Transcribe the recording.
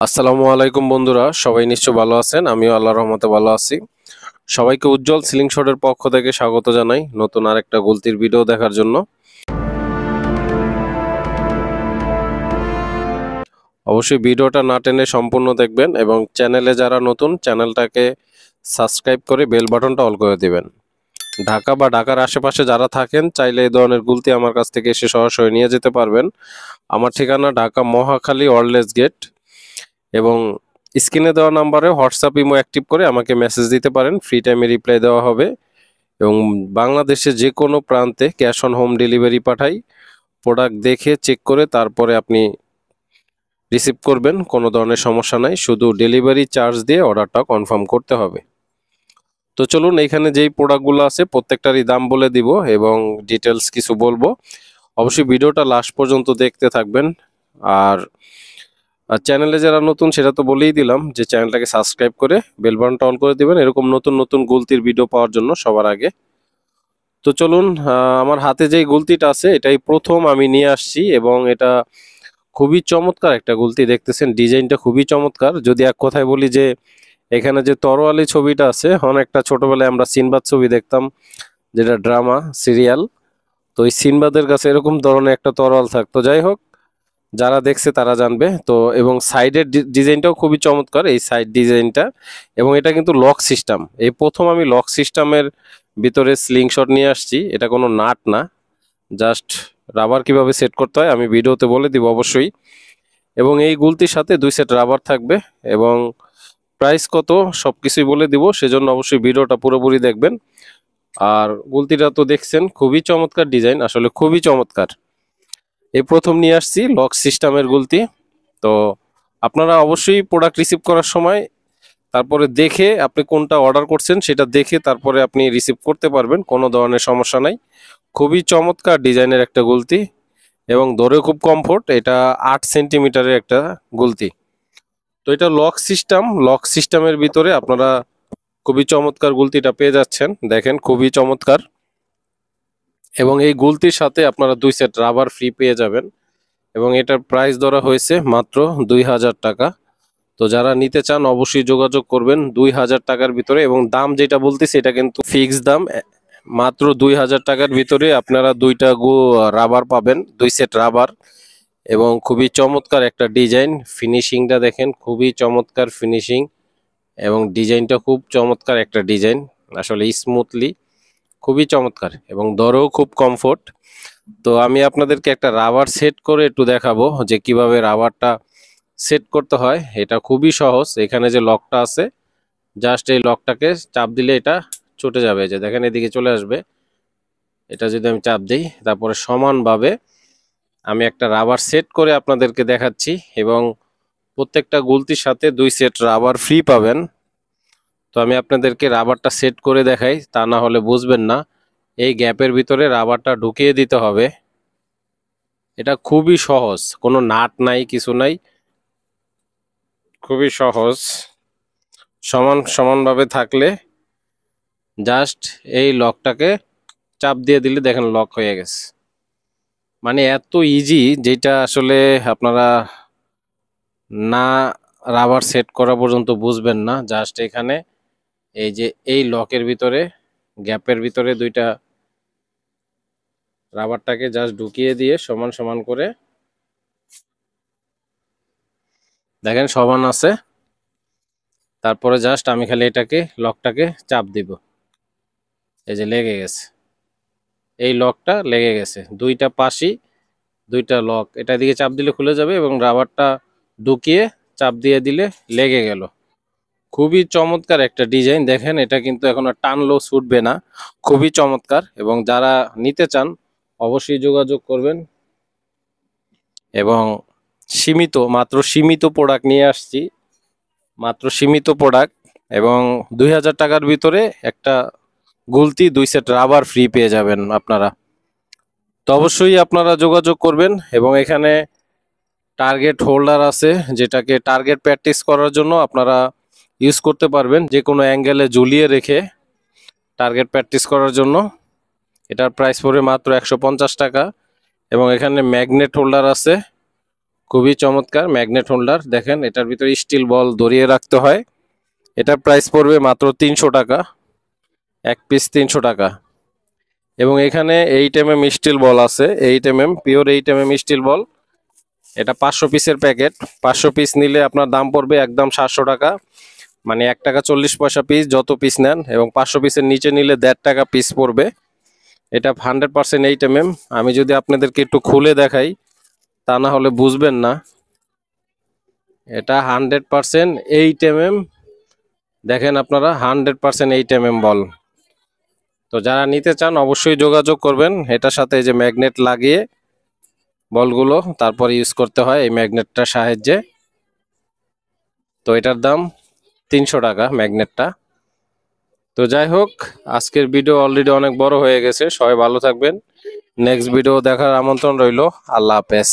আসসালামু আলাইকুম বন্ধুরা, সবাই নিশ্চয় ভালো আছেন। আমিও আল্লাহর রহমতে ভালো আছি। সবাইকে উজ্জ্বল সিলিং শটের পক্ষ থেকে স্বাগত জানাই নতুন আরেকটা গলতির ভিডিও দেখার জন্য। অবশ্যই ভিডিওটা না টেনে সম্পূর্ণ দেখবেন এবং চ্যানেলে যারা নতুন চ্যানেলটাকে সাবস্ক্রাইব করে বেল বাটনটা অল করে দিবেন। ঢাকা বা ঢাকার আশেপাশে যারা থাকেন চাইলে এই ধরনের গুলতি আমার কাছ থেকে এসে সরাসরি নিয়ে যেতে পারবেন। আমার ঠিকানা ঢাকা মহাখালী ওয়ারলেস গেট এবং স্ক্রিনে দেওয়া নাম্বারে হোয়াটসঅ্যাপ ইমো অ্যাক্টিভ করে আমাকে মেসেজ দিতে পারেন। ফ্রি টাইমে রিপ্লাই দেওয়া হবে এবং বাংলাদেশে যে কোনো প্রান্তে ক্যাশ অন হোম ডেলিভারি পাঠাই। প্রোডাক্ট দেখে চেক করে তারপরে আপনি রিসিভ করবেন, কোনো ধরনের সমস্যা নাই। শুধু ডেলিভারি চার্জ দিয়ে অর্ডারটা কনফার্ম করতে হবে। তো চলুন, এখানে যেই প্রোডাক্টগুলো আছে প্রত্যেকটারই দাম বলে দিব এবং ডিটেলস কিছু বলবো। অবশ্যই ভিডিওটা লাস্ট পর্যন্ত দেখতে থাকবেন। আর চ্যানেলে যারা নতুন সেটা তো বলেই দিলাম যে চ্যানেলটাকে সাবস্ক্রাইব করে বেল বাটনটা অন করে দিবেন এরকম নতুন নতুন গুলতির ভিডিও পাওয়ার জন্য সবার আগে। তো চলুন, আমার হাতে যেই গুলতিটা আছে এটাই প্রথম আমি নিয়ে আসছি এবং এটা খুবই চমৎকার একটা গুলতি। দেখতেছেন ডিজাইনটা খুবই চমৎকার। যদি এক কথায় বলি যে এখানে যে তরোয়ালি ছবিটা আছে, অনেকটা ছোটবেলায় আমরা সিনবাদ ছবি দেখতাম, যেটা ড্রামা সিরিয়াল। তো এই সিনবাদের কাছে এরকম ধরনের একটা তরোয়াল থাকতো। যাই হোক, যারা দেখছে তারা জানবে। তো এবং সাইডের ডিজাইনটাও খুবই চমৎকার, এই সাইড ডিজাইনটা। এবং এটা কিন্তু লক সিস্টেম। এই প্রথম আমি লক সিস্টেমের ভিতরে স্লিং শট নিয়ে আসছি। এটা কোনো নাট না, জাস্ট রাবার কিভাবে সেট করতে হয় আমি ভিডিওতে বলে দিব অবশ্যই। এবং এই গুলতির সাথে 2 সেট রাবার থাকবে এবং প্রাইস কত সবকিছুই বলে দিব, সেজন্য অবশ্যই ভিডিওটা পুরোপুরি দেখবেন। আর গুলতিটা তো দেখছেন, খুবই চমৎকার ডিজাইন, আসলে খুবই চমৎকার। এই প্রথম নিয়ে আসছি লক সিস্টেমের গুলতি। তো আপনারা অবশ্যই প্রোডাক্ট রিসিভ করার সময় তারপরে দেখে আপনি কোনটা অর্ডার করছেন সেটা দেখে তারপরে আপনি রিসিভ করতে পারবেন, কোনো ধরনের সমস্যা নাই। খুবই চমৎকার ডিজাইনের একটা গুলতি এবং ধরে খুব কমফোর্ট। এটা 8 সেন্টিমিটারের একটা গুলতি। তো এটা লক সিস্টেমের ভিতরে আপনারা খুবই চমৎকার গুলতিটা পেয়ে যাচ্ছেন। দেখেন খুবই চমৎকার। এবং এই গুলতির সাথে আপনারা 2 সেট রাবার ফ্রি পেয়ে যাবেন এবং এটার প্রাইস ধরা হয়েছে মাত্র 2000 টাকা। তো যারা নিতে চান অবশ্যই যোগাযোগ করবেন 2000 টাকার ভিতরে। এবং দাম যেটা বলতেছি এটা কিন্তু ফিক্সড দাম। মাত্র 2000 টাকার ভিতরে আপনারা দুইটা রাবার পাবেন, 2 সেট রাবার। এবং খুবই চমৎকার একটা ডিজাইন, ফিনিশিংটা দেখেন খুবই চমৎকার ফিনিশিং এবং ডিজাইনটা খুব চমৎকার একটা ডিজাইন, আসলে স্মুথলি খুবই চমৎকার এবং দরেও খুব কমফোর্ট। তো আমি আপনাদেরকে একটা রাবার সেট করে একটু দেখাবো যে কিভাবে রাবারটা সেট করতে হয়। এটা খুবই সহজ। এখানে যে লকটা আছে, জাস্ট এই লকটাকে চাপ দিলে এটা ছুটে যাবে, যে দেখেন এদিকে চলে আসবে। এটা যদি আমি চাপ দিই তারপরে সমানভাবে আমি একটা রাবার সেট করে আপনাদেরকে দেখাচ্ছি এবং প্রত্যেকটা গুলতির সাথে 2 সেট রাবার ফ্রি পাবেন। তো আমি আপনাদেরকে রাবারটা সেট করে দেখাই, তা না হলে বুঝবেন না। এই গ্যাপের ভিতরে রাবারটা ঢুকিয়ে দিতে হবে। এটা খুবই সহজ, কোনো নাট নাই, কিছু নাই, খুবই সহজ। সমানভাবে থাকলে জাস্ট এই লকটাকে চাপ দিয়ে দিলে দেখেন লক হয়ে গেছে। মানে এত ইজি, যেটা আসলে আপনারা না রাবার সেট করা পর্যন্ত বুঝবেন না। জাস্ট এখানে এই যে এই লকের ভিতরে গ্যাপের ভিতরে দুইটা রাবারটাকে জাস্ট ঢুকিয়ে দিয়ে সমান সমান করে দেখেন সমান আছে। তারপরে জাস্ট আমি খালি এটাকে লকটাকে চাপ দিব, এই যে লেগে গেছে, এই লকটা লেগে গেছে। দুইটা পাশই দুইটা লক, এটা দিকে চাপ দিলে খুলে যাবে এবং রাবারটা ঢুকিয়ে চাপ দিয়ে দিলে লেগে গেল। খুবই চমৎকার একটা ডিজাইন। দেখেন এটা কিন্তু এখন আর টানলেও ছুটবে না, খুবই চমৎকার। এবং যারা নিতে চান অবশ্যই যোগাযোগ করবেন। এবং মাত্র সীমিত প্রোডাক্ট নিয়ে আসছি, মাত্র সীমিত প্রোডাক্ট এবং 2000 টাকার ভিতরে একটা গুলতি 2 সেট রাবার ফ্রি পেয়ে যাবেন আপনারা। তো অবশ্যই আপনারা যোগাযোগ করবেন। এবং এখানে টার্গেট হোল্ডার আছে, যেটাকে টার্গেট প্র্যাকটিস করার জন্য আপনারা ইউজ করতে পারবেন, যে কোনো অ্যাঙ্গেলে ঝুলিয়ে রেখে টার্গেট প্র্যাকটিস করার জন্য। এটার প্রাইস পড়বে মাত্র 150 টাকা। এবং এখানে ম্যাগনেট হোল্ডার আছে, খুবই চমৎকার ম্যাগনেট হোল্ডার। দেখেন এটার ভিতরে স্টিল বল ধরিয়ে রাখতে হয়। এটার প্রাইস পড়বে মাত্র 300 টাকা, এক পিস 300 টাকা। এবং এখানে 8mm স্টিল বল আছে, 8mm পিওর 8mm স্টিল বল। এটা 500 পিসের প্যাকেট, 500 পিস নিলে আপনার দাম পড়বে একদম 700 টাকা, মানে 1 টাকা 40 পয়সা পিস যত পিস নেন। এবং 500 পিসের নিচে নিলে 1.5 টাকা পিস পড়বে। এটা 100% 8mm। আমি যদি আপনাদেরকে একটু খুলে দেখাই তা না হলে বুঝবেন না। এটা 100% 8mm। দেখেন আপনারা 100% 8mm বল। তো যারা নিতে চান অবশ্যই যোগাযোগ করবেন। এটার সাথে এই যে ম্যাগনেট লাগিয়ে বলগুলো তারপর ইউজ করতে হয় এই ম্যাগনেটটার সাহায্যে। তো এটার দাম 300 টাকা ম্যাগনেটটা। তো যাই হোক, আজকের ভিডিও অলরেডি অনেক বড় হয়ে গেছে। সবাই ভালো থাকবেন। নেক্সট ভিডিও দেখার আমন্ত্রণ রইল। আল্লাহ হাফেজ।